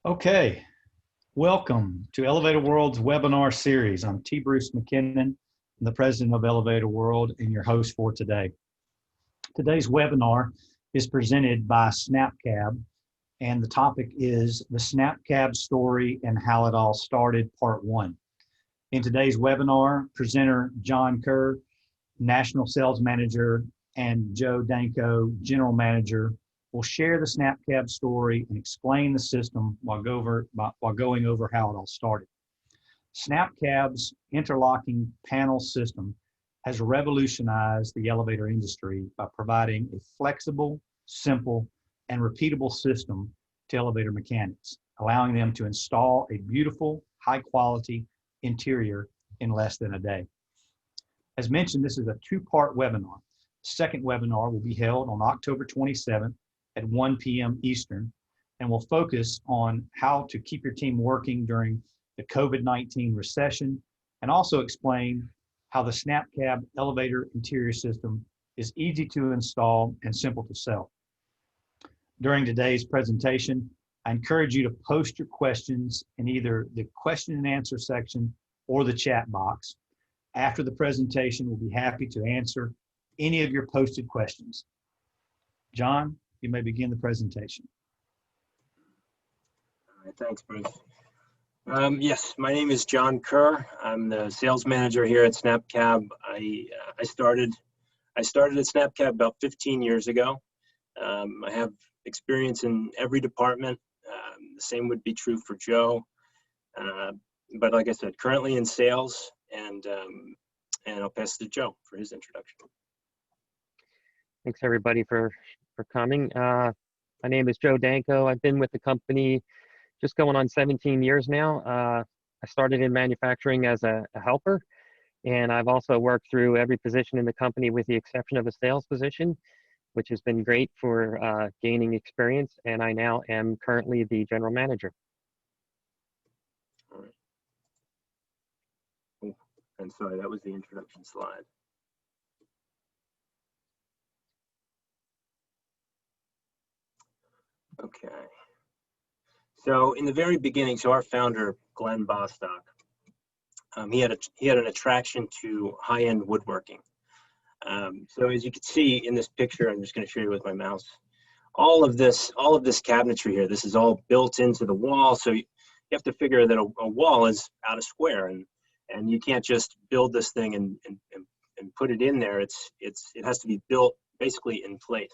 Okay, welcome to Elevator World's webinar series. I'm T. Bruce McKinnon, the president of Elevator World and your host for today. Today's webinar is presented by SnapCab, and the topic is the SnapCab story and how it all started, part one. In today's webinar, presenter John Kerr, National Sales Manager, and Joe Danko, General Manager, will share the SnapCab story and explain the system while going over how it all started. SnapCab's interlocking panel system has revolutionized the elevator industry by providing a flexible, simple, and repeatable system to elevator mechanics, allowing them to install a beautiful, high-quality interior in less than a day. As mentioned, this is a two-part webinar. The second webinar will be held on October 27th at 1 p.m. Eastern, and will focus on how to keep your team working during the COVID-19 recession, and also explain how the SnapCab elevator interior system is easy to install and simple to sell. During today's presentation, I encourage you to post your questions in either the question and answer section or the chat box. After the presentation, we'll be happy to answer any of your posted questions. John, you may begin the presentation. All right, thanks, Bruce. Yes, my name is John Kerr. I'm the sales manager here at SnapCab. I started at SnapCab about 15 years ago. I have experience in every department. The same would be true for Joe. But like I said, currently in sales, and I'll pass it to Joe for his introduction. Thanks everybody for coming. My name is Joe Danko. I've been with the company just going on 17 years now. I started in manufacturing as a helper, and I've also worked through every position in the company with the exception of a sales position, which has been great for gaining experience, and I now am currently the general manager. All right. Oh, and sorry, that was the introduction slide. Okay. So in the very beginning, so our founder, Glenn Bostock, he had an attraction to high-end woodworking. So as you can see in this picture, I'm just going to show you with my mouse. All of this cabinetry here, this is all built into the wall. So you have to figure that a wall is out of square, and you can't just build this thing and put it in there. It has to be built basically in place.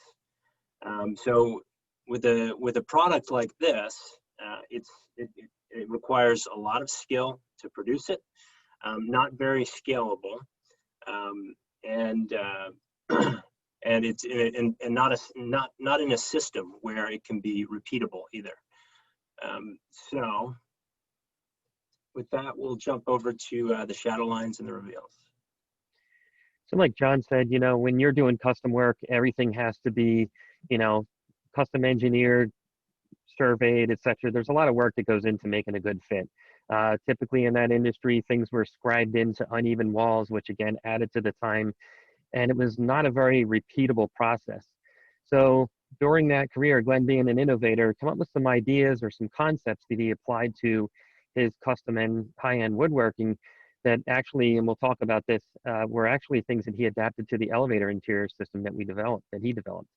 So with a product like this, it requires a lot of skill to produce it, not very scalable, and it's not in a system where it can be repeatable either. So with that, we'll jump over to the shadow lines and the reveals. So like John said, you know, when you're doing custom work, everything has to be, you know, custom engineered, surveyed, etc. There's a lot of work that goes into making a good fit. Typically in that industry, things were scribed into uneven walls, which again added to the time, and it was not a very repeatable process. So during that career, Glenn being an innovator, come up with some ideas or some concepts that he applied to his custom and high-end woodworking that actually, and we'll talk about this, were actually things that he adapted to the elevator interior system that he developed.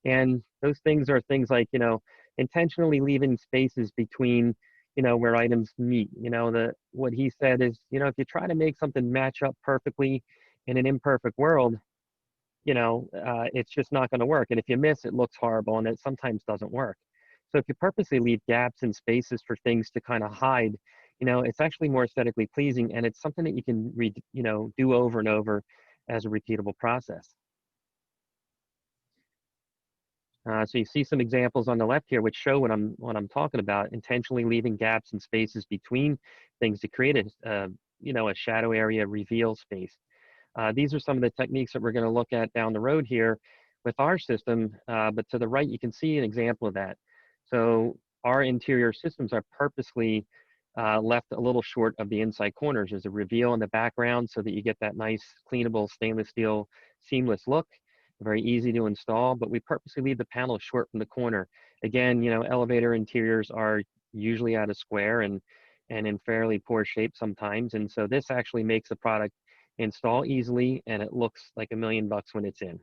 And those things are things like, you know, intentionally leaving spaces between, you know, where items meet. You know, what he said is, you know, if you try to make something match up perfectly in an imperfect world, you know, it's just not going to work. And if you miss, it looks horrible, and it sometimes doesn't work. So if you purposely leave gaps and spaces for things to kind of hide, you know, it's actually more aesthetically pleasing, and it's something that you can do over and over as a repeatable process. So you see some examples on the left here which show what I'm talking about, intentionally leaving gaps and spaces between things to create a shadow area reveal space. These are some of the techniques that we're going to look at down the road here with our system, but to the right you can see an example of that. So our interior systems are purposely left a little short of the inside corners. There's a reveal in the background so that you get that nice cleanable stainless steel seamless look. Very easy to install, but we purposely leave the panel short from the corner. Again, you know, elevator interiors are usually out of square and in fairly poor shape sometimes. And so this actually makes the product install easily, and it looks like $1,000,000 when it's in.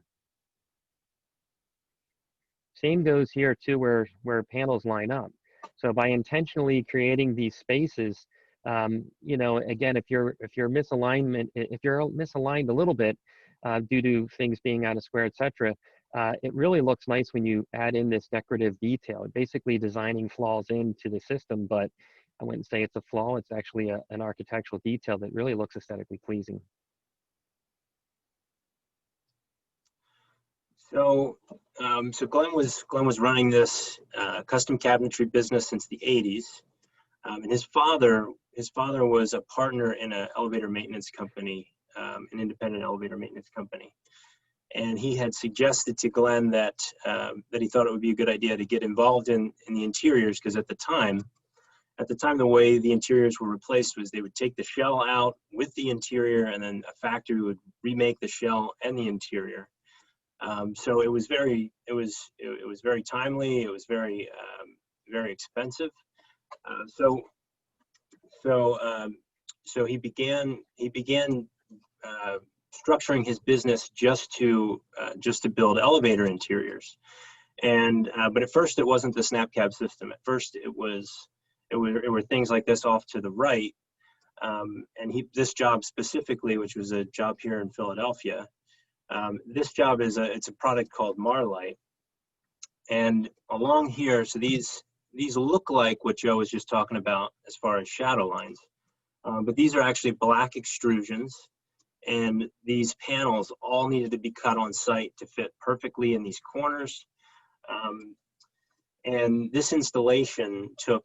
Same goes here too, where panels line up. So by intentionally creating these spaces, you know, again, if you're misalignment, if you're misaligned a little bit due to things being out of square, etc., it really looks nice when you add in this decorative detail. Basically, designing flaws into the system, but I wouldn't say it's a flaw. It's actually an architectural detail that really looks aesthetically pleasing. So, so Glenn was running this custom cabinetry business since the 80s, and his father was a partner in an elevator maintenance company, an independent elevator maintenance company, and he had suggested to Glenn that that he thought it would be a good idea to get involved in the interiors, because at the time the way the interiors were replaced was they would take the shell out with the interior, and then a factory would remake the shell and the interior. So it was very timely. It was very expensive. So he began structuring his business just to build elevator interiors. And but at first it wasn't the SnapCab system. At first it were things like this off to the right. And this job specifically, which was a job here in Philadelphia. This job it's a product called Marlite, and along here, so these look like what Joe was just talking about as far as shadow lines, but these are actually black extrusions, and these panels all needed to be cut on site to fit perfectly in these corners. And this installation took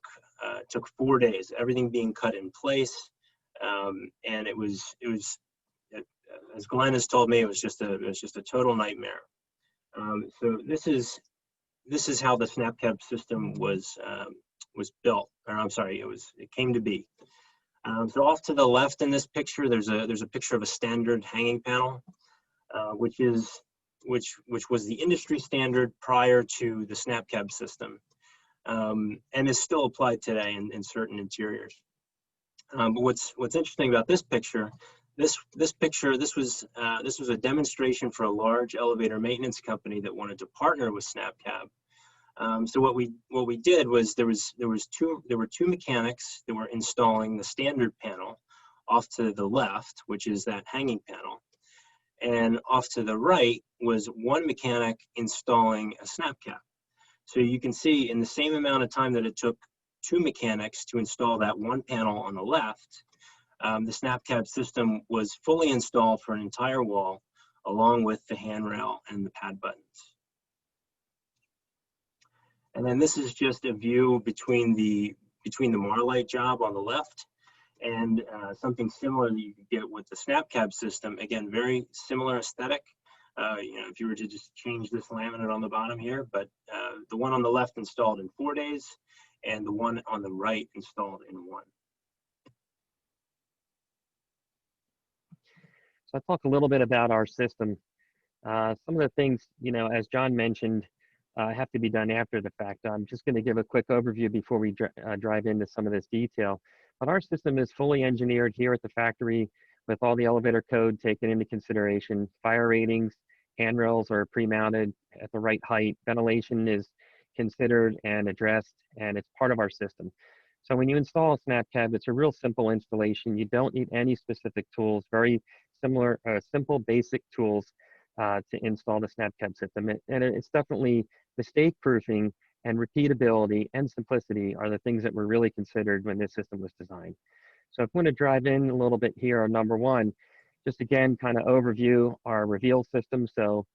4 days, everything being cut in place, and it was as Glenn has told me, it was just a total nightmare. So this is how the SnapCab system was built, or I'm sorry, it came to be. So off to the left in this picture, there's a picture of a standard hanging panel, which was the industry standard prior to the SnapCab system, and is still applied today in certain interiors. But what's interesting about this picture, this was a demonstration for a large elevator maintenance company that wanted to partner with SnapCab. So what we did was there were two mechanics that were installing the standard panel off to the left, which is that hanging panel, and off to the right was one mechanic installing a SnapCab. So you can see in the same amount of time that it took two mechanics to install that one panel on the left, the SnapCab system was fully installed for an entire wall, along with the handrail and the pad buttons. And then this is just a view between the Marlite job on the left and something similar that you could get with the SnapCab system. Again, very similar aesthetic. If you were to just change this laminate on the bottom here, but the one on the left installed in 4 days, and the one on the right installed in 1. So I'll talk a little bit about our system. Some of the things, as John mentioned, have to be done after the fact. I'm just going to give a quick overview before we drive into some of this detail. But our system is fully engineered here at the factory with all the elevator code taken into consideration. Fire ratings, handrails are pre-mounted at the right height. Ventilation is considered and addressed, and it's part of our system. So when you install a SnapCab, it's a real simple installation. You don't need any specific tools, very similar, simple, basic tools to install the SnapCab system. And it's definitely mistake-proofing and repeatability and simplicity are the things that were really considered when this system was designed. So if we want to drive in a little bit here on number 1, just again, kind of overview our reveal system. So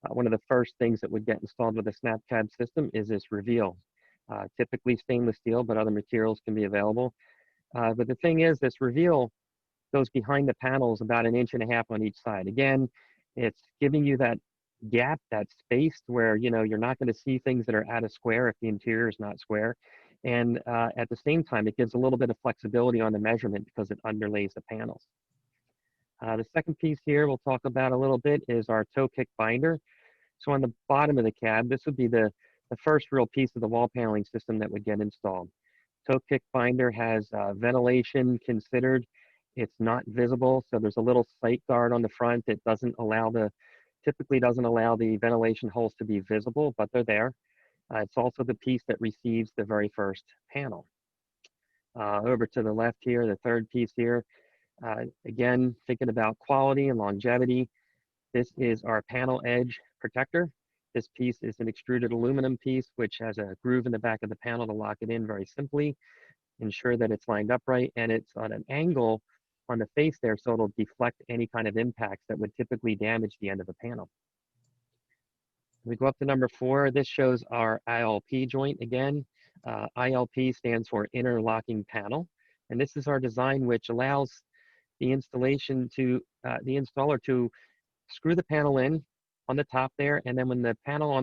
one of the first things that would get installed with a SnapCab system is this reveal. Typically stainless steel, but other materials can be available. But the thing is, this reveal goes behind the panels about 1.5 inches on each side. Again, it's giving you that gap, that space where you're not going to see things that are out of square if the interior is not square. And at the same time, it gives a little bit of flexibility on the measurement because it underlays the panels. The second piece here we'll talk about a little bit is our toe kick binder. So on the bottom of the cab, this would be the first real piece of the wall paneling system that would get installed. toe kick binder has ventilation considered. It's not visible, so there's a little sight guard on the front that typically doesn't allow the ventilation holes to be visible, but they're there. It's also the piece that receives the very first panel. Over to the left here, the third piece here, again, thinking about quality and longevity, this is our panel edge protector. This piece is an extruded aluminum piece, which has a groove in the back of the panel to lock it in very simply, ensure that it's lined up right, and it's on an angle on the face there, so it'll deflect any kind of impacts that would typically damage the end of the panel. We go up to number 4. This shows our ILP joint again. ILP stands for interlocking panel, and this is our design which allows the installer to screw the panel in on the top there, and then when the panel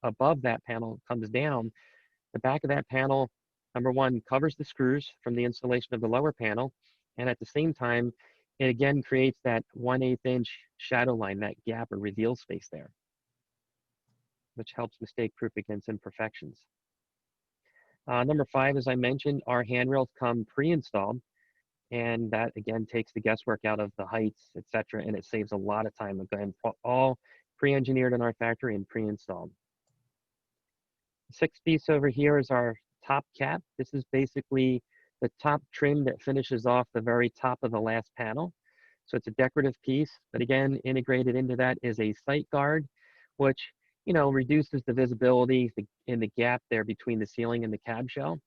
above that panel comes down, the back of that panel, number 1, covers the screws from the installation of the lower panel, and at the same time, it again creates that 1/8 inch shadow line, that gap or reveal space there, which helps mistake-proof against imperfections. Number 5, as I mentioned, our handrails come pre-installed, and that again takes the guesswork out of the heights, etc., and it saves a lot of time. Again, all pre-engineered in our factory and pre-installed. The 6th piece over here is our top cap. This is basically the top trim that finishes off the very top of the last panel. So it's a decorative piece, but again, integrated into that is a sight guard, which reduces the visibility in the gap there between the ceiling and the cab shell.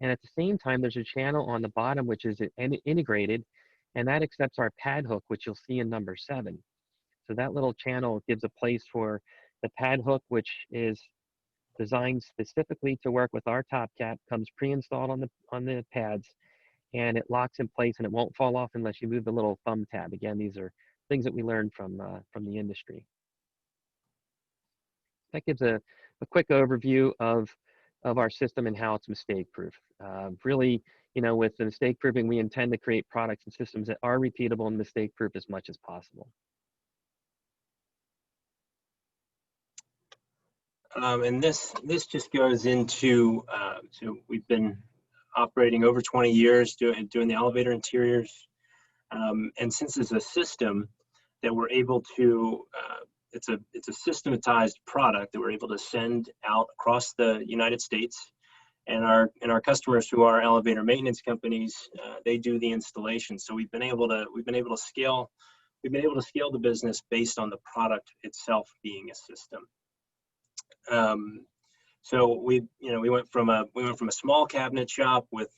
And at the same time, there's a channel on the bottom, which is integrated, and that accepts our pad hook, which you'll see in number 7. So that little channel gives a place for the pad hook, which is designed specifically to work with our top cap, comes pre-installed on the pads, and it locks in place and it won't fall off unless you move the little thumb tab. Again, these are things that we learned from the industry. That gives a quick overview of our system and how it's mistake-proof. Really, with the mistake-proofing, we intend to create products and systems that are repeatable and mistake-proof as much as possible. And this just goes into, so we've been operating over 20 years doing the elevator interiors. And since it's a system that we're able to, it's a systematized product that we're able to send out across the United States, and our customers who are elevator maintenance companies, they do the installation. So we've been able to scale the business based on the product itself being a system. So we went from a small cabinet shop with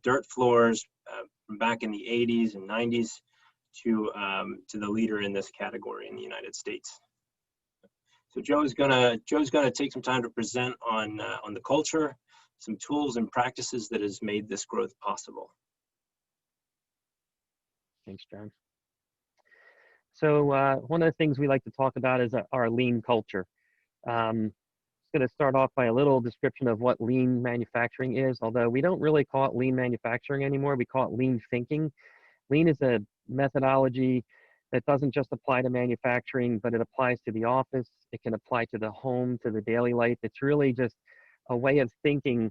dirt floors from back in the 80s and 90s to the leader in this category in the United States. So Joe's gonna take some time to present on the culture, some tools and practices that has made this growth possible. Thanks, John. So one of the things we like to talk about is our lean culture. I'm going to start off by a little description of what lean manufacturing is, although we don't really call it lean manufacturing anymore. We call it lean thinking. Lean is a methodology that doesn't just apply to manufacturing, but it applies to the office. It can apply to the home, to the daily life. It's really just a way of thinking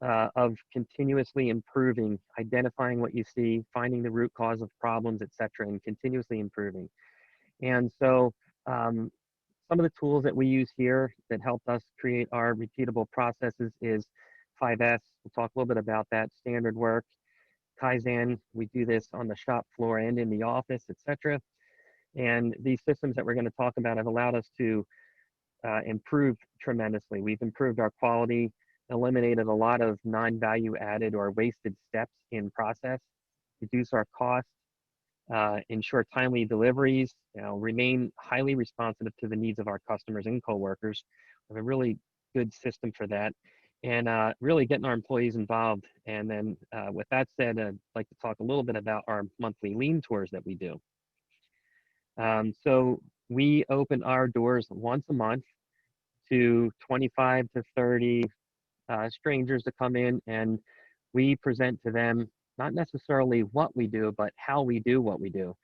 of continuously improving, identifying what you see, finding the root cause of problems, etc., and continuously improving. And so some of the tools that we use here that helped us create our repeatable processes is 5S. We'll talk a little bit about that. Standard work, Kaizen. We do this on the shop floor and in the office, etc. And these systems that we're going to talk about have allowed us to improve tremendously. We've improved our quality, eliminated a lot of non-value added or wasted steps in process, reduce our costs, ensure timely deliveries, remain highly responsive to the needs of our customers and coworkers. We have a really good system for that, and really getting our employees involved. And then with that said, I'd like to talk a little bit about our monthly lean tours that we do. So we open our doors once a month to 25 to 30 strangers to come in, and we present to them not necessarily what we do, but how we do what we do.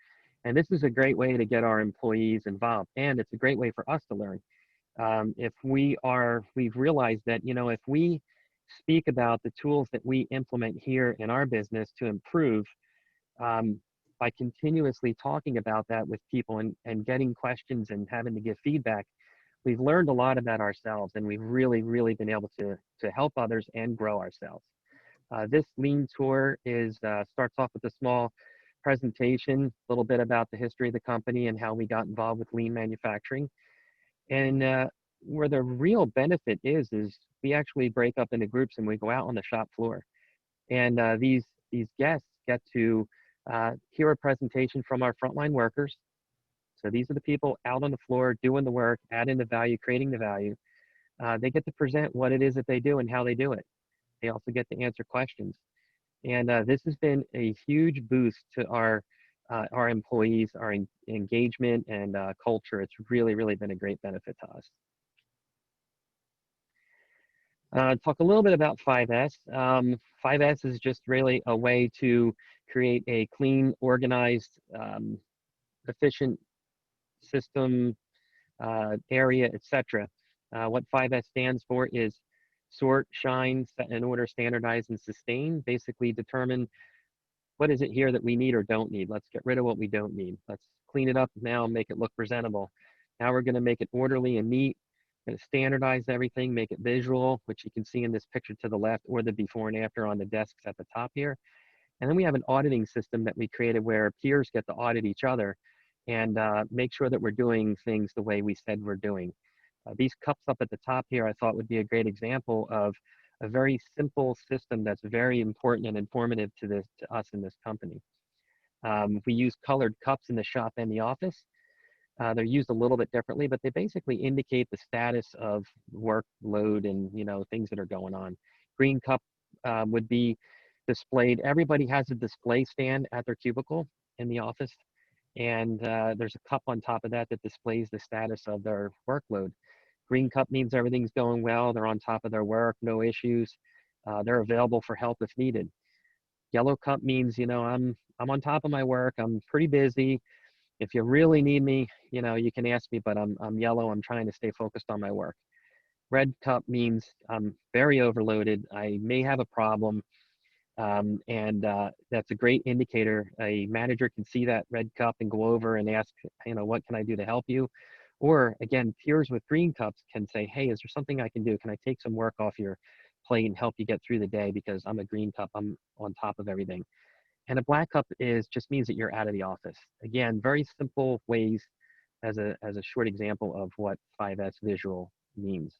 And this is a great way to get our employees involved, and it's a great way for us to learn. We've realized that, if we speak about the tools that we implement here in our business to improve, by continuously talking about that with people and getting questions and having to give feedback, we've learned a lot about ourselves, and we've really, really been able to help others and grow ourselves. This lean tour starts off with a small presentation, a little bit about the history of the company and how we got involved with lean manufacturing. And where the real benefit is we actually break up into groups and we go out on the shop floor. And these guests get to hear a presentation from our frontline workers. So these are the people out on the floor doing the work, adding the value, creating the value. They get to present what it is that they do and how they do it. They also get to answer questions. And this has been a huge boost to our employees, our engagement and culture. It's really, really been a great benefit to us. Talk a little bit about 5S. 5S is just really a way to create a clean, organized, efficient system, area, etc. What 5S stands for is sort, shine, set in order, standardize, and sustain. Basically determine what is it here that we need or don't need. Let's get rid of what we don't need. Let's clean it up now and make it look presentable. Now we're going to make it orderly and neat. Going to standardize everything, make it visual, which you can see in this picture to the left, or the before and after on the desks at the top here. And then we have an auditing system that we created where peers get to audit each other and make sure that we're doing things the way we said we're doing. These cups up at the top here, I thought would be a great example of a very simple system that's very important and informative to us in this company. We use colored cups in the shop and the office. They're used a little bit differently, but they basically indicate the status of workload and things that are going on. Green cup would be displayed. Everybody has a display stand at their cubicle in the office, and there's a cup on top of that that displays the status of their workload. Green cup means everything's going well. They're on top of their work, no issues. They're available for help if needed. Yellow cup means I'm on top of my work. I'm pretty busy. If you really need me, you can ask me, but I'm yellow. I'm trying to stay focused on my work. Red cup means I'm very overloaded. I may have a problem. And that's a great indicator. A manager can see that red cup and go over and ask, what can I do to help you? Or again, peers with green cups can say, hey, is there something I can do? Can I take some work off your plate and help you get through the day because I'm a green cup, I'm on top of everything. And a black cup just means that you're out of the office. Again, very simple ways as a short example of what 5S visual means.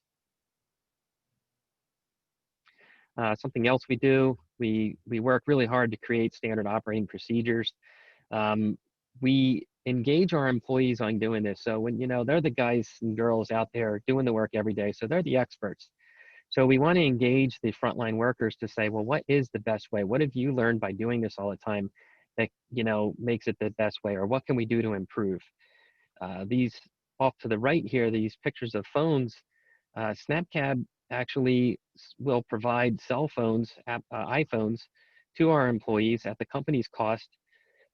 Something else we do, we work really hard to create standard operating procedures. We engage our employees on doing this. So when, they're the guys and girls out there doing the work every day. So they're the experts. So we want to engage the frontline workers to say, well, what is the best way? What have you learned by doing this all the time that, makes it the best way? Or what can we do to improve? These off to the right here, these pictures of phones, SnapCab actually will provide cell phones, iPhones, to our employees at the company's cost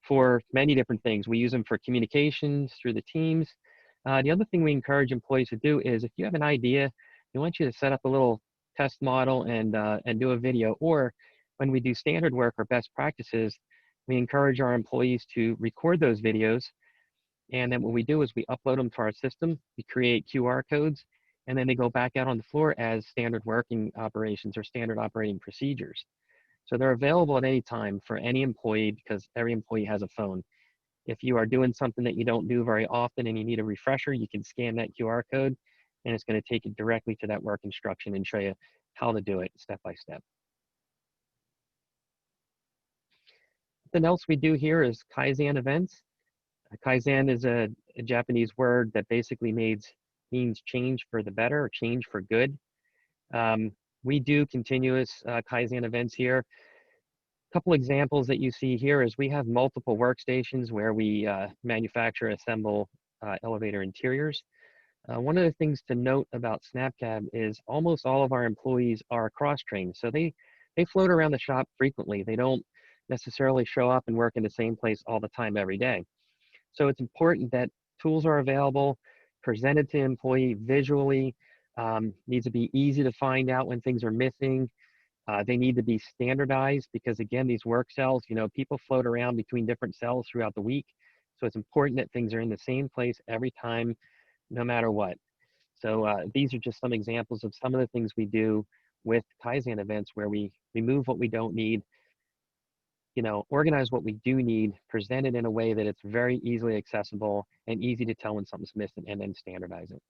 for many different things. We use them for communications through the teams. The other thing we encourage employees to do is if you have an idea, we want you to set up a little test model and do a video. Or when we do standard work or best practices, we encourage our employees to record those videos. And then what we do is we upload them to our system. We create QR codes, and then they go back out on the floor as standard working operations or standard operating procedures. So they're available at any time for any employee because every employee has a phone. If you are doing something that you don't do very often and you need a refresher, you can scan that QR code and it's going to take you directly to that work instruction and show you how to do it step by step. Something else we do here is Kaizen events. Kaizen is a Japanese word that basically means change for the better or change for good. We do continuous Kaizen events here. A couple examples that you see here is we have multiple workstations where we manufacture, assemble elevator interiors. One of the things to note about SnapCab is almost all of our employees are cross-trained. So they float around the shop frequently. They don't necessarily show up and work in the same place all the time every day. So it's important that tools are available, presented to employee visually, needs to be easy to find out when things are missing. They need to be standardized because, again, these work cells, people float around between different cells throughout the week. So it's important that things are in the same place every time, no matter what. So these are just some examples of some of the things we do with Kaizen events where we remove what we don't need, organize what we do need, present it in a way that it's very easily accessible and easy to tell when something's missing, and then standardize it.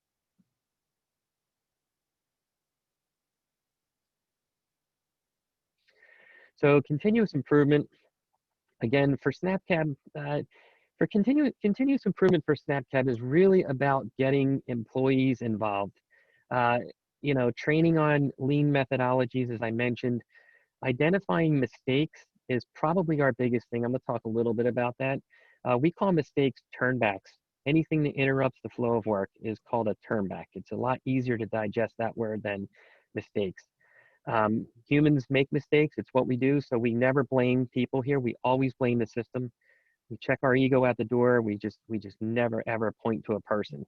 So continuous improvement, again, for SnapCab, for continuous improvement for SnapCab is really about getting employees involved. Training on lean methodologies, as I mentioned, identifying mistakes is probably our biggest thing. I'm going to talk a little bit about that. We call mistakes turnbacks. Anything that interrupts the flow of work is called a turnback. It's a lot easier to digest that word than mistakes. Humans make mistakes. It's what we do. So we never blame people here. We always blame the system. We check our ego at the door. We just never ever point to a person.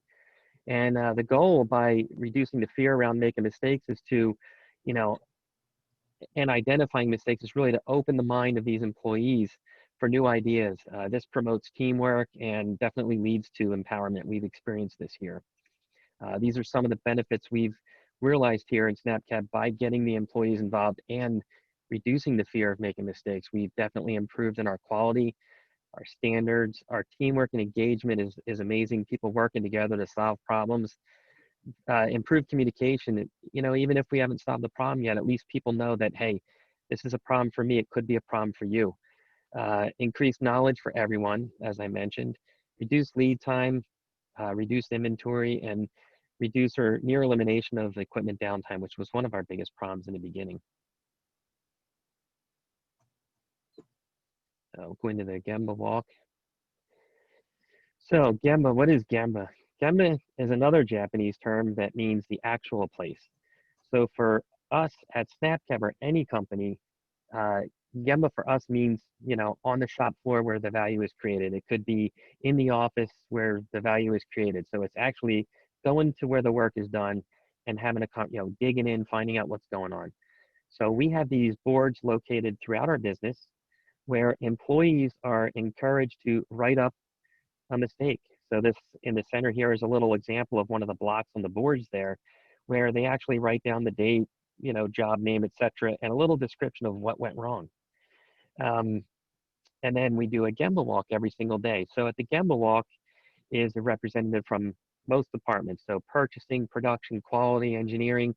And the goal by reducing the fear around making mistakes is to, and identifying mistakes is really to open the mind of these employees for new ideas. This promotes teamwork and definitely leads to empowerment. We've experienced this here. These are some of the benefits we've realized here in SnapCab by getting the employees involved and reducing the fear of making mistakes. We've definitely improved in our quality, our standards, our teamwork and engagement is amazing. People working together to solve problems. Improved communication, even if we haven't solved the problem yet, at least people know that, hey, this is a problem for me, it could be a problem for you. Increased knowledge for everyone, as I mentioned. Reduced lead time, reduced inventory, and reduce or near elimination of equipment downtime, which was one of our biggest problems in the beginning. I'll go into the Gemba walk. So Gemba, what is Gemba? Gemba is another Japanese term that means the actual place. So for us at SnapCab or any company, Gemba for us means, on the shop floor where the value is created. It could be in the office where the value is created. So it's actually going to where the work is done and having a, digging in, finding out what's going on. So we have these boards located throughout our business where employees are encouraged to write up a mistake. So this in the center here is a little example of one of the blocks on the boards there, where they actually write down the date, job name, etc., and a little description of what went wrong. And then we do a Gemba walk every single day. So at the Gemba walk is a representative from most departments. So purchasing, production, quality, engineering.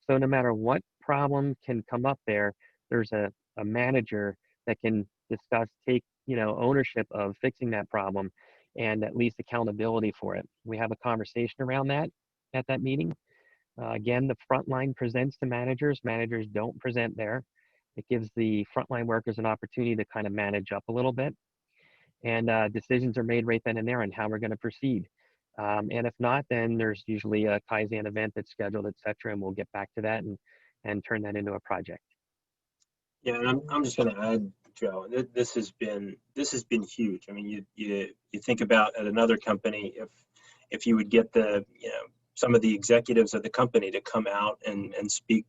So no matter what problem can come up there, there's a manager that can discuss, take, ownership of fixing that problem and at least accountability for it. We have a conversation around that at that meeting. Again, the frontline presents to managers. Managers don't present there. It gives the frontline workers an opportunity to kind of manage up a little bit. And decisions are made right then and there on how we're going to proceed. And if not, then there's usually a Kaizen event that's scheduled, et cetera, and we'll get back to that and turn that into a project. Yeah, and I'm just going to add, Joe, this has been huge. I mean, you think about at another company, if you would get some of the executives of the company to come out and speak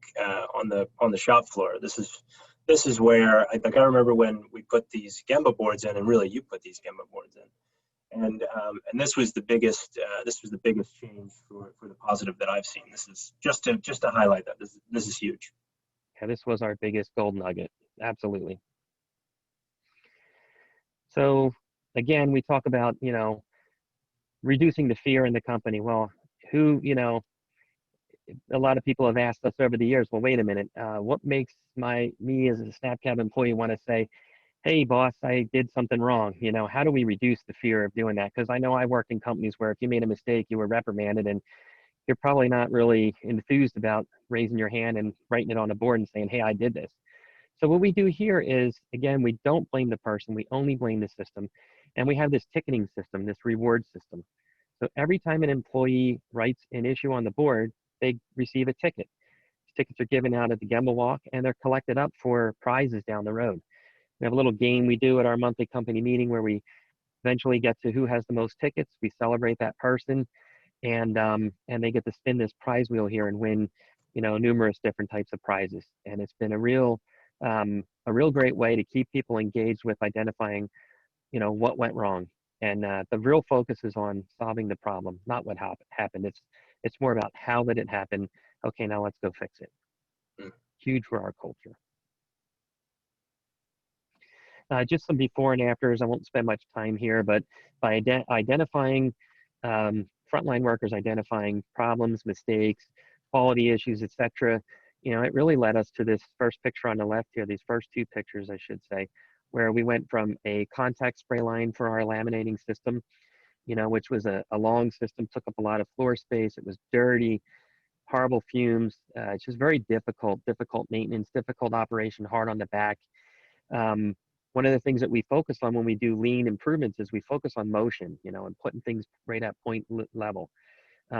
on the shop floor. This is where I remember when we put these Gemba boards in, and really you put these Gemba boards in, and this was the biggest change for the positive that I've seen. This is just to highlight that this is huge. Yeah, this was our biggest gold nugget. Absolutely. So again, we talk about, reducing the fear in the company. Well, a lot of people have asked us over the years, well, wait a minute, what makes me as a SnapCab employee want to say, hey boss, I did something wrong? How do we reduce the fear of doing that? Because I know I worked in companies where if you made a mistake, you were reprimanded, and you're probably not really enthused about raising your hand and writing it on a board and saying, hey, I did this. So what we do here is, again, we don't blame the person, we only blame the system. And we have this ticketing system, this reward system. So every time an employee writes an issue on the board, they receive a ticket. Tickets are given out at the Gemba Walk, and they're collected up for prizes down the road. We have a little game we do at our monthly company meeting where we eventually get to who has the most tickets. We celebrate that person, and they get to spin this prize wheel here and win numerous different types of prizes. And it's been a real great way to keep people engaged with identifying, what went wrong. And the real focus is on solving the problem, not what happened. It's more about how did it happen. Okay, now let's go fix it. Mm. Huge for our culture. Just some before and afters. I won't spend much time here, but by identifying frontline workers, identifying problems, mistakes, quality issues, etc., it really led us to this first picture on the left here. These first two pictures, I should say, where we went from a contact spray line for our laminating system, which was a long system, took up a lot of floor space. It was dirty, horrible fumes. It's just very difficult maintenance, difficult operation, hard on the back. One of the things that we focus on when we do lean improvements is we focus on motion, and putting things right at point level.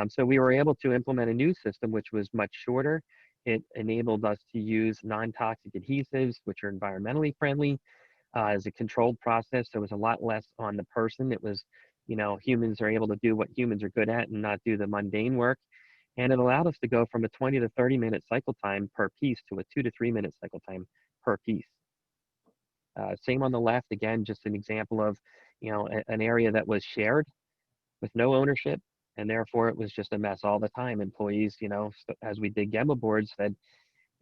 So we were able to implement a new system, which was much shorter. It enabled us to use non-toxic adhesives, which are environmentally friendly, as a controlled process. So it was a lot less on the person. It was, humans are able to do what humans are good at and not do the mundane work. And it allowed us to go from a 20 to 30-minute cycle time per piece to a 2 to 3 minute cycle time per piece. Same on the left, again, just an example of, an area that was shared with no ownership, and therefore it was just a mess all the time. Employees, as we did Gemma boards, said,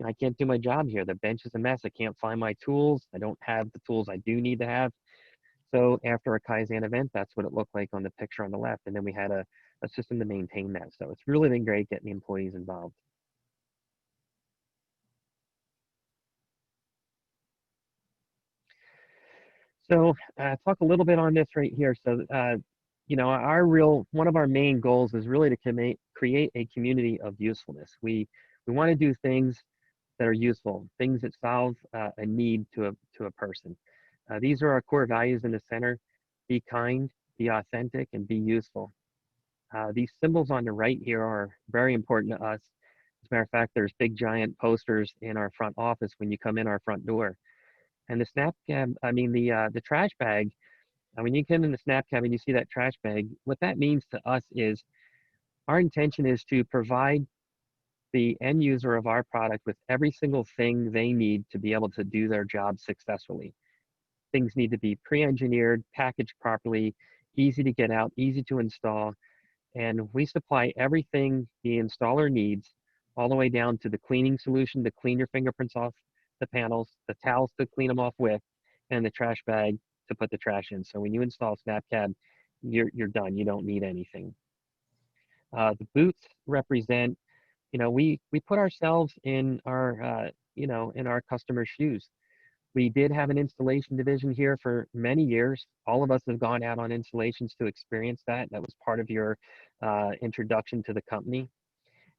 I can't do my job here. The bench is a mess. I can't find my tools. I don't have the tools I do need to have. So after a Kaizen event, that's what it looked like on the picture on the left. And then we had a system to maintain that. So it's really been great getting the employees involved. So talk a little bit on this right here. So, one of our main goals is really to create a community of usefulness. We want to do things that are useful, things that solve a need to a person. These are our core values in the center: be kind, be authentic, and be useful. These symbols on the right here are very important to us. As a matter of fact, there's big giant posters in our front office when you come in our front door. And the the trash bag, when you come in the SnapCab and you see that trash bag, what that means to us is our intention is to provide the end user of our product with every single thing they need to be able to do their job successfully. Things need to be pre-engineered, packaged properly, easy to get out, easy to install. And we supply everything the installer needs, all the way down to the cleaning solution to clean your fingerprints off the panels, the towels to clean them off with, and the trash bag to put the trash in. So when you install SnapCab, you're done. You don't need anything. The boots represent, we put ourselves in our, in our customers' shoes. We did have an installation division here for many years. All of us have gone out on installations to experience that. That was part of your introduction to the company.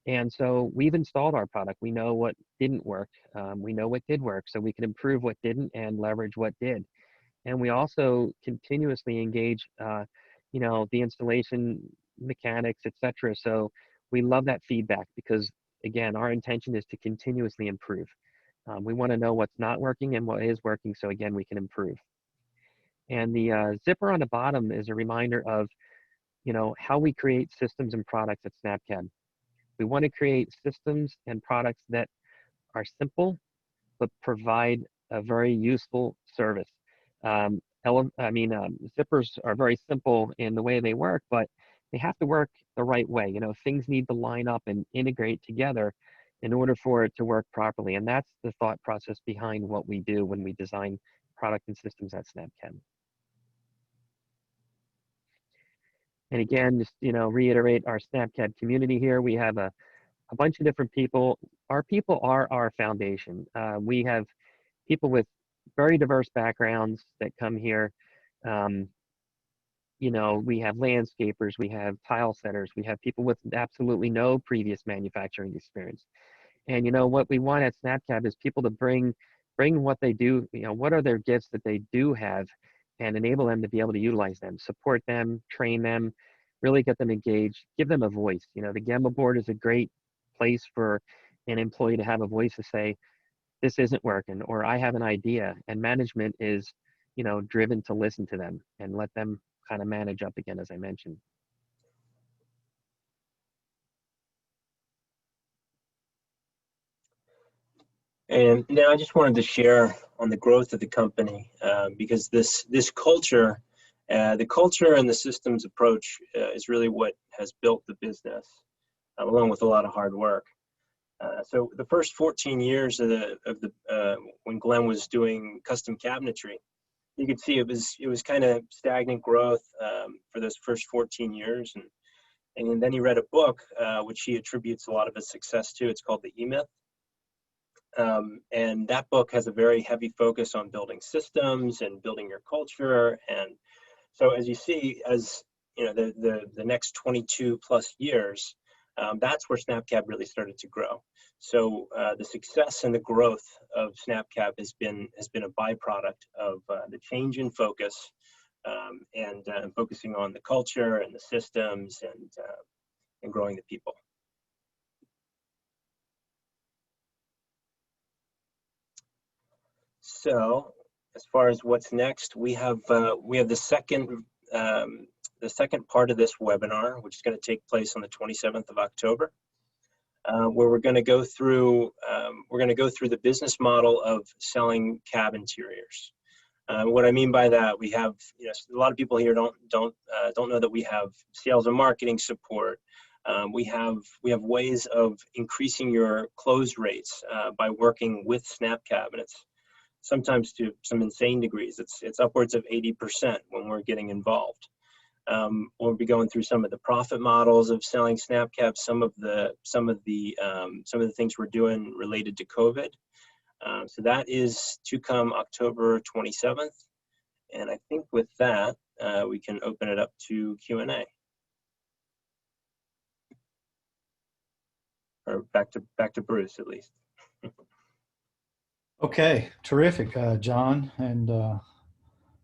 And so we've installed our product. We know what didn't work. We know what did work, so we can improve what didn't and leverage what did. And we also continuously engage, the installation mechanics, etc. So we love that feedback because, again, our intention is to continuously improve. We want to know what's not working and what is working, so again, we can improve. And the zipper on the bottom is a reminder of, how we create systems and products at SnapCab. We want to create systems and products that are simple, but provide a very useful service. Zippers are very simple in the way they work, but they have to work the right way. Things need to line up and integrate together in order for it to work properly. And that's the thought process behind what we do when we design product and systems at SnapCab. And again, just, reiterate our SnapCab community here. We have a bunch of different people. Our people are our foundation. We have people with very diverse backgrounds that come here. We have landscapers, we have tile setters, we have people with absolutely no previous manufacturing experience. And what we want at SnapCab is people to bring what they do, what are their gifts that they do have, and enable them to be able to utilize them, support them, train them, really get them engaged, give them a voice. The Gemma board is a great place for an employee to have a voice to say, this isn't working, or I have an idea, and management is, driven to listen to them and let them kind of manage up again, as I mentioned. And now I just wanted to share on the growth of the company because this culture, the culture and the systems approach is really what has built the business, along with a lot of hard work. So the first 14 years of the when Glenn was doing custom cabinetry, you could see it was kind of stagnant growth for those first 14 years, and then he read a book which he attributes a lot of his success to. It's called The E-Myth. And that book has a very heavy focus on building systems and building your culture. And so as you see, as you know, the next 22 plus years, that's where SnapCab really started to grow. So the success and the growth of SnapCab has been a byproduct of the change in focus and focusing on the culture and the systems and growing the people. So, as far as what's next, we have the second part of this webinar, which is going to take place on the 27th of October, where we're going to go through the business model of selling cab interiors. What I mean by that, we have a lot of people here don't know that we have sales and marketing support. We have ways of increasing your close rates by working with SnapCab, and it's sometimes to some insane degrees. It's upwards of 80% when we're getting involved. We'll be going through some of the profit models of selling SnapCab, some of the things we're doing related to COVID. So that is to come October 27th, and I think with that we can open it up to Q&A. Or back to Bruce at least. Okay, terrific, John and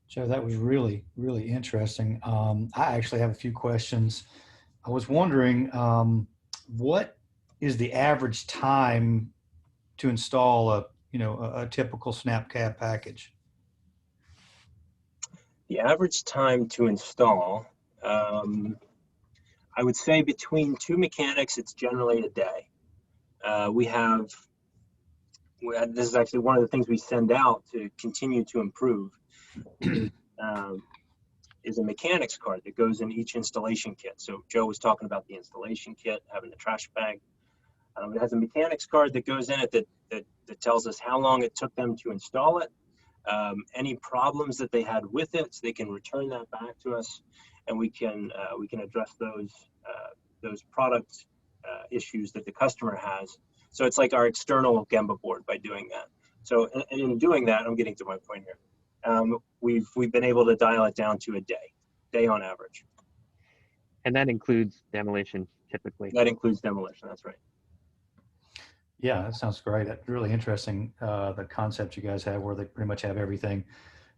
Joe. That was really, really interesting. I actually have a few questions. I was wondering, what is the average time to install a typical SnapCab package? The average time to install, I would say between two mechanics, it's generally a day. This is actually one of the things we send out to continue to improve is a mechanics card that goes in each installation kit. So Joe was talking about the installation kit, having the trash bag. It has a mechanics card that goes in it that tells us how long it took them to install it, any problems that they had with it, so they can return that back to us, and we can address those product issues that the customer has. So it's like our external Gemba board by doing that. So in doing that, I'm getting to my point here. We've been able to dial it down to a day on average. And that includes demolition typically. That includes demolition, that's right. Yeah, that sounds great. That's really interesting, the concept you guys have where they pretty much have everything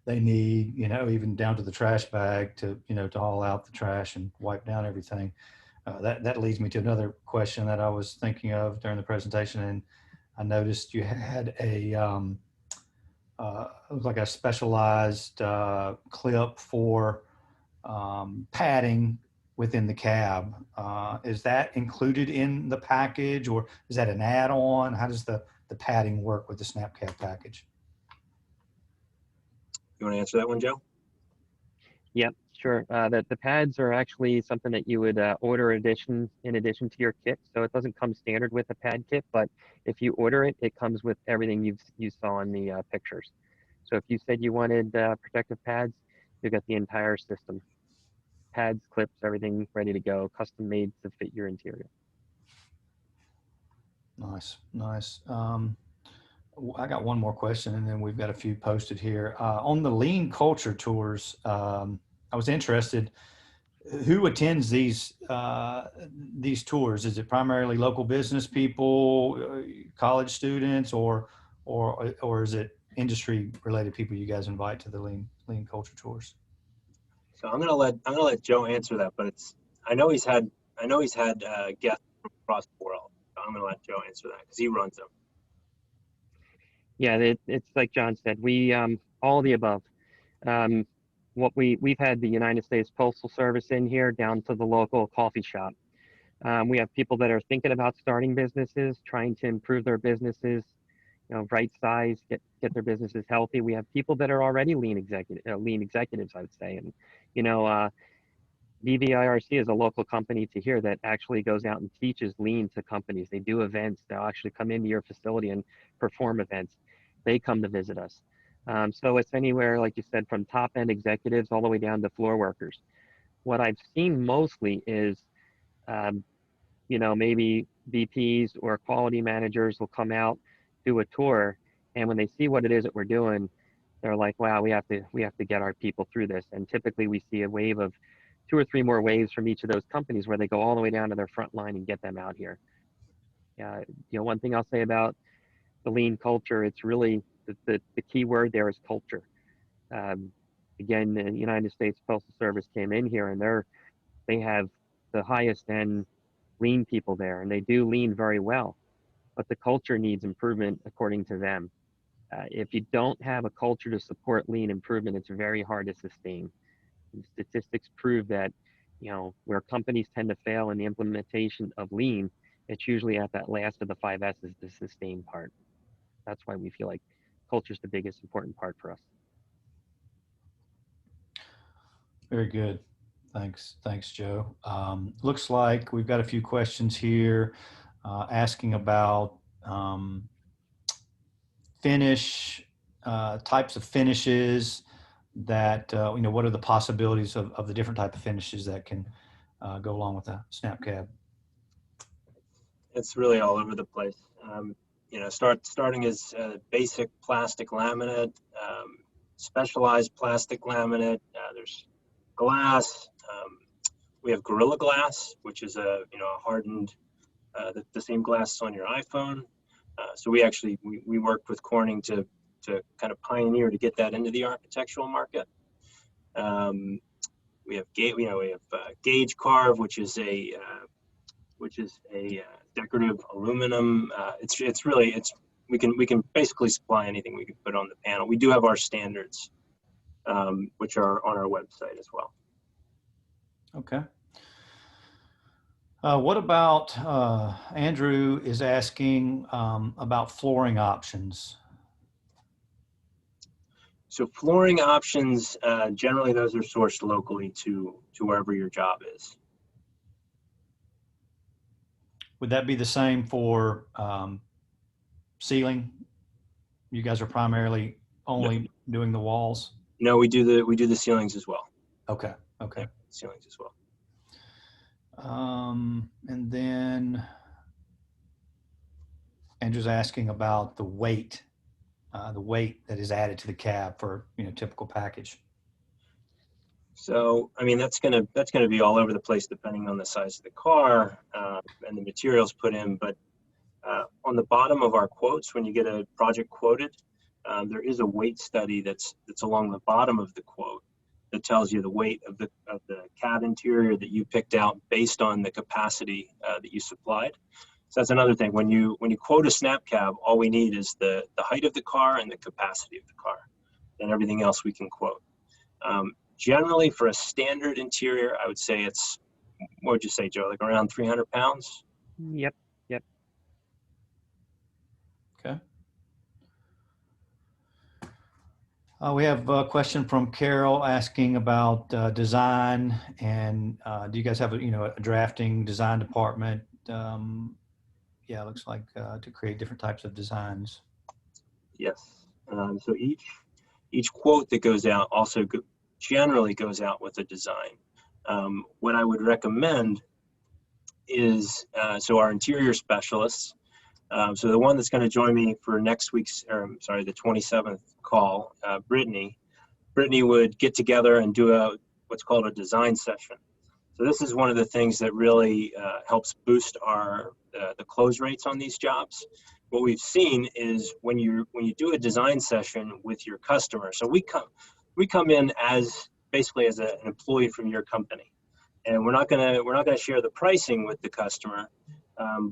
they need, even down to the trash bag to haul out the trash and wipe down everything. That leads me to another question that I was thinking of during the presentation, and I noticed you had it was like a specialized clip for padding within the cab. Is that included in the package, or is that an add-on? How does the padding work with the SnapCab package? You want to answer that one, Joe? Yep, sure. The pads are actually something that you would order in addition to your kit. So it doesn't come standard with a pad kit, but if you order it, it comes with everything you saw in the pictures. So if you said you wanted protective pads, you got the entire system. Pads, clips, everything ready to go, custom made to fit your interior. Nice. I got one more question, and then we've got a few posted here. On the lean culture tours, I was interested, who attends these tours? Is it primarily local business people, college students, or is it industry related people you guys invite to the lean culture tours? So I'm gonna let Joe answer that, but I know he's had guests from across the world. So I'm gonna let Joe answer that because he runs them. Yeah, it's like John said, we all of the above. We've had the United States Postal Service in here down to the local coffee shop. We have people that are thinking about starting businesses, trying to improve their businesses, right size, get their businesses healthy. We have people that are already lean executives, I would say. And, you know, VVIRC is a local company to here that actually goes out and teaches lean to companies. They do events. They'll actually come into your facility and perform events. They come to visit us. So it's anywhere, like you said, from top end executives all the way down to floor workers. What I've seen mostly is, um, maybe VPs or quality managers will come out, do a tour, and when they see what it is that we're doing, they're like, wow, we have to get our people through this. And typically we see a wave of 2 or 3 more waves from each of those companies where they go all the way down to their front line and get them out here. One thing I'll say about the lean culture, it's really the key word there is culture. Um, Again, the United States Postal Service came in here and they have the highest end lean people there, and they do lean very well, but the culture needs improvement according to them. If you don't have a culture to support lean improvement, it's very hard to sustain. And statistics prove that, where companies tend to fail in the implementation of lean, it's usually at that last of the 5S's, the sustain part. That's why we feel like culture is the biggest important part for us. Very good. Thanks, Joe. Looks like we've got a few questions here asking about finish, types of finishes that, what are the possibilities of the different type of finishes that can go along with a SnapCab? It's really all over the place. Starting as basic plastic laminate, specialized plastic laminate. There's glass. We have Gorilla Glass, which is a hardened, the same glass on your iPhone. So we worked with Corning to kind of pioneer to get that into the architectural market. We have Gauge Carve, which is a decorative aluminum. We can basically supply anything we can put on the panel. We do have our standards, which are on our website as well. Okay. What about, Andrew is asking about flooring options. So flooring options, generally those are sourced locally to wherever your job is. Would that be the same for ceiling? You guys are primarily only doing the walls? No, we do the ceilings as well. Okay. Yeah, ceilings as well. And then Andrew's asking about the weight that is added to the cab for typical package. So, I mean, that's gonna be all over the place depending on the size of the car and the materials put in. But on the bottom of our quotes, when you get a project quoted, there is a weight study that's along the bottom of the quote that tells you the weight of the cab interior that you picked out based on the capacity that you supplied. So that's another thing. When you quote a SnapCab, all we need is the height of the car and the capacity of the car, and everything else we can quote. Generally, for a standard interior, I would say it's, what would you say, Joe, like around 300 pounds? Yep. Okay. We have a question from Carol asking about design, and do you guys have a drafting design department? Yeah, it looks like to create different types of designs. Yes. So each quote that goes out also generally goes out with a design. What I would recommend is, so our interior specialists, so the one that's going to join me for next week's, the 27th call, Brittany would get together and do what's called a design session. So this is one of the things that really helps boost the close rates on these jobs. What we've seen is when you do a design session with your customer, so we come in as basically as an employee from your company, and we're not gonna share the pricing with the customer,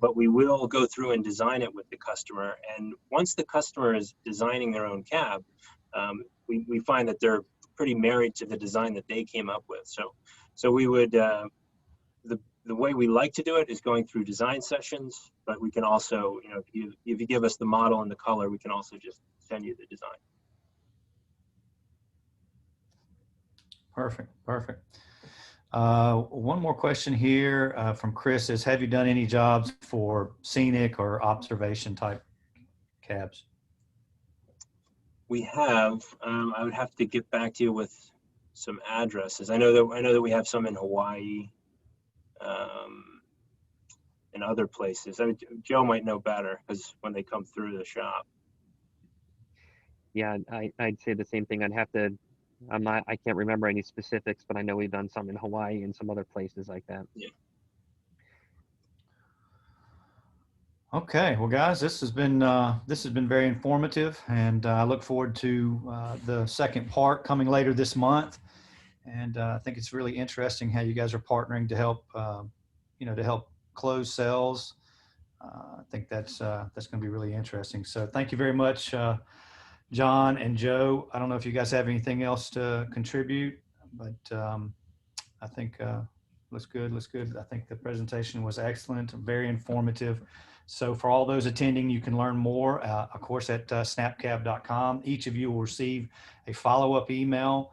but we will go through and design it with the customer. And once the customer is designing their own cab, we find that they're pretty married to the design that they came up with. So we would the the way we like to do it is going through design sessions, but we can also, you know, if you give us the model and the color, we can also just send you the design. Perfect, perfect. One more question here from Chris is, have you done any jobs for scenic or observation type cabs? We have, I would have to get back to you with some addresses. I know that we have some in Hawaii, and other places. I mean, Joe might know better because when they come through the shop. Yeah, I'd say the same thing. I can't remember any specifics, but I know we've done some in Hawaii and some other places like that. Yeah. Okay, well, guys, this has been very informative, and I look forward to the second part coming later this month. And I think it's really interesting how you guys are partnering to help, to help close sales. I think that's going to be really interesting. So thank you very much, John and Joe. I don't know if you guys have anything else to contribute, but I think looks good. I think the presentation was excellent, very informative. So for all those attending, you can learn more, of course, at snapcab.com. Each of you will receive a follow-up email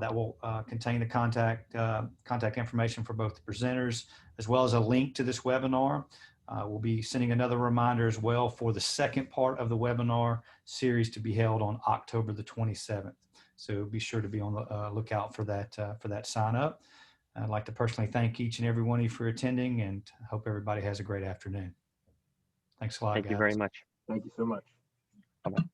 that will contain the contact information for both the presenters, as well as a link to this webinar. We'll be sending another reminder as well for the second part of the webinar series to be held on October the 27th. So be sure to be on the lookout for that sign up. I'd like to personally thank each and every one of you for attending, and hope everybody has a great afternoon. Thanks a lot, guys. Thank you very much. Thank you so much. Bye-bye.